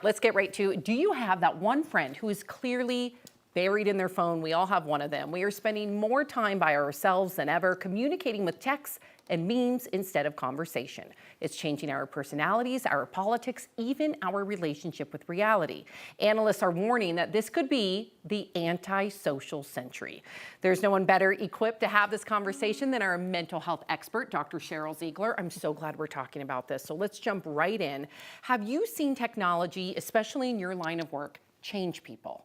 let's get right to, do you have that one friend who is clearly buried in their phone? We all have one of them. We are spending more time by ourselves than ever, communicating with texts and memes instead of conversation. It's changing our personalities, our politics, even our relationship with reality. Analysts are warning that this could be the antisocial century. There's no one better equipped to have this conversation than our mental health expert, Dr. Cheryl Ziegler. I'm so glad we're talking about this. So let's jump right in. Have you seen technology, especially in your line of work, change people?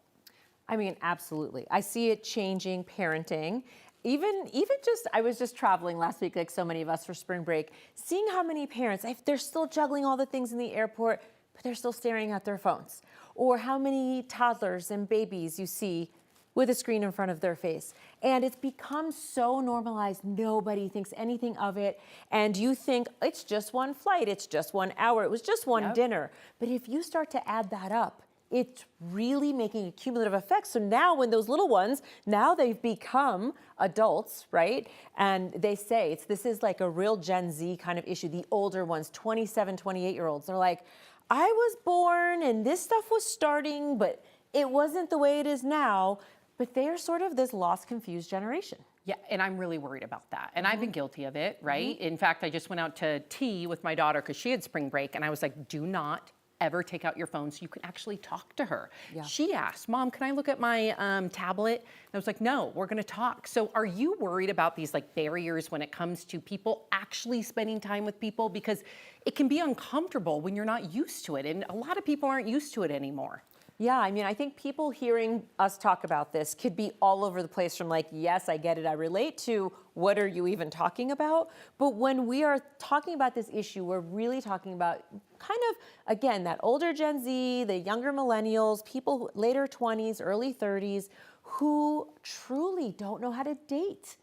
I mean, absolutely. I see it changing parenting. Even just, I was just traveling last week, like so many of us, for spring break, seeing how many parents, they're still juggling all the things in the airport, but they're still staring at their phones. Or how many toddlers and babies you see with a screen in front of their face. And it's become so normalized, nobody thinks anything of it. And you think, it's just one flight, it's just 1 hour, it was just one dinner. But if you start to add that up, it's really making a cumulative effect. So now when those little ones, now they've become adults, right? And they say, this is like a real Gen Z kind of issue. The older ones, 27, 28-year-olds, they're like, I was born and this stuff was starting, but it wasn't the way it is now. But they're sort of this lost, confused generation. Yeah, and I'm really worried about that. And I've been guilty of it, right? In fact, I just went out to tea with my daughter because she had spring break, and I was like, do not ever take out your phone so you can actually talk to her. Yeah. She asked, Mom, can I look at my tablet? And I was like, no, we're gonna talk. So are you worried about these like barriers when it comes to people actually spending time with people? Because it can be uncomfortable when you're not used to it. And a lot of people aren't used to it anymore. Yeah, I mean, I think people hearing us talk about this could be all over the place, from like, yes, I get it, I relate, to what are you even talking about? But when we are talking about this issue, we're really talking about kind of, again, that older Gen Z, the younger millennials, people who, later 20s, early 30s, who truly don't know how to date.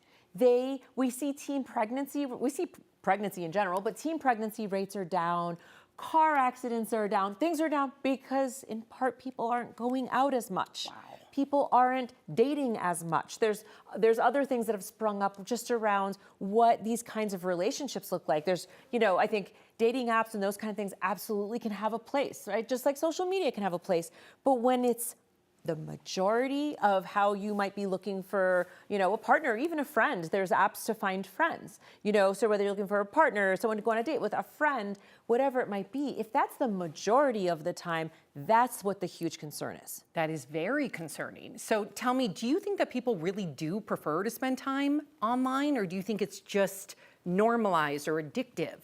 We see teen pregnancy, we see pregnancy in general, but teen pregnancy rates are down. Car accidents are down, things are down because in part people aren't going out as much. Wow. People aren't dating as much. There's other things that have sprung up just around what these kinds of relationships look like. There's, I think dating apps and those kind of things absolutely can have a place, right? Just like social media can have a place. But when it's the majority of how you might be looking for, a partner, even a friend. There's apps to find friends, so whether you're looking for a partner, someone to go on a date with, a friend, whatever it might be, if that's the majority of the time, that's what the huge concern is. That is very concerning. So tell me, do you think that people really do prefer to spend time online, or do you think it's just normalized or addictive?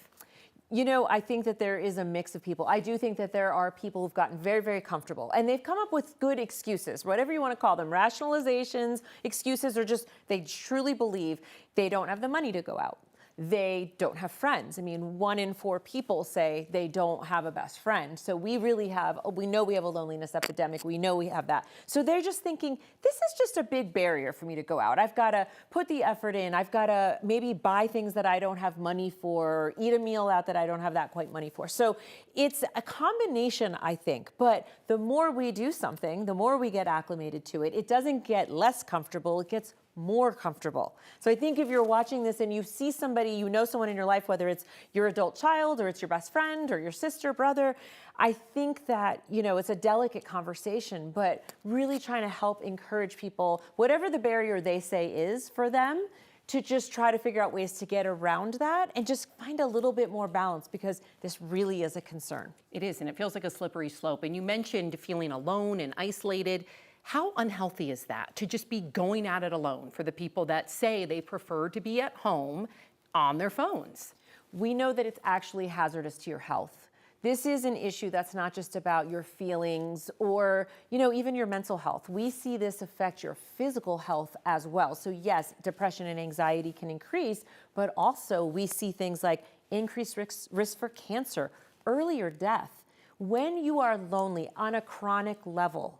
I think that there is a mix of people. I do think that there are people who've gotten very, very comfortable, and they've come up with good excuses, whatever you want to call them, rationalizations, excuses, or just they truly believe they don't have the money to go out. They don't have friends. I mean, 1 in 4 people say they don't have a best friend. So we know we have a loneliness epidemic. We know we have that. So they're just thinking, this is just a big barrier for me to go out. I've got to put the effort in. I've got to maybe buy things that I don't have money for, or eat a meal out that I don't have that quite money for. So it's a combination, I think. But the more we do something, the more we get acclimated to it. It doesn't get less comfortable. It gets more comfortable. So I think if you're watching this and you see somebody, someone in your life, whether it's your adult child or it's your best friend or your sister, brother, I think that, it's a delicate conversation, but really trying to help encourage people, whatever the barrier they say is for them, to just try to figure out ways to get around that and just find a little bit more balance, because this really is a concern. It is, and it feels like a slippery slope. And you mentioned feeling alone and isolated. How unhealthy is that, to just be going at it alone, for the people that say they prefer to be at home on their phones? We know that it's actually hazardous to your health. This is an issue that's not just about your feelings or, even your mental health. We see this affect your physical health as well. So yes, depression and anxiety can increase, but also we see things like increased risk for cancer, earlier death. When you are lonely on a chronic level,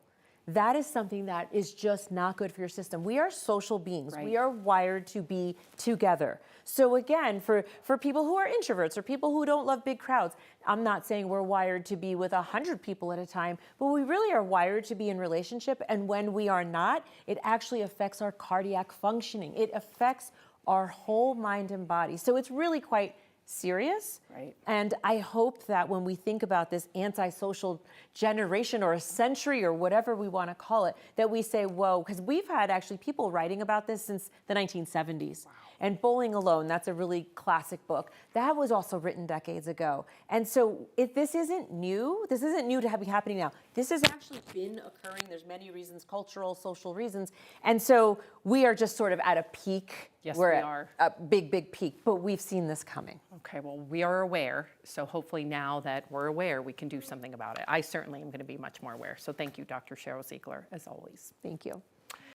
that is something that is just not good for your system. We are social beings. Right. We are wired to be together. So again, for people who are introverts or people who don't love big crowds, I'm not saying we're wired to be with 100 people at a time, but we really are wired to be in relationship. And when we are not, it actually affects our cardiac functioning. It affects our whole mind and body. So it's really quite serious. Right. And I hope that when we think about this antisocial generation or a century or whatever we want to call it, that we say, whoa, because we've had actually people writing about this since the 1970s. Wow. And Bowling Alone, that's a really classic book. That was also written decades ago. And so if this isn't new to be happening now. This has actually been occurring. There's many reasons, cultural, social reasons. And so we are just sort of at a peak. Yes, We're we at are. a big, big peak, but we've seen this coming. Okay, well, we are aware, so hopefully now that we're aware, we can do something about it. I certainly am going to be much more aware. So thank you, Dr. Cheryl Ziegler, as always. Thank you.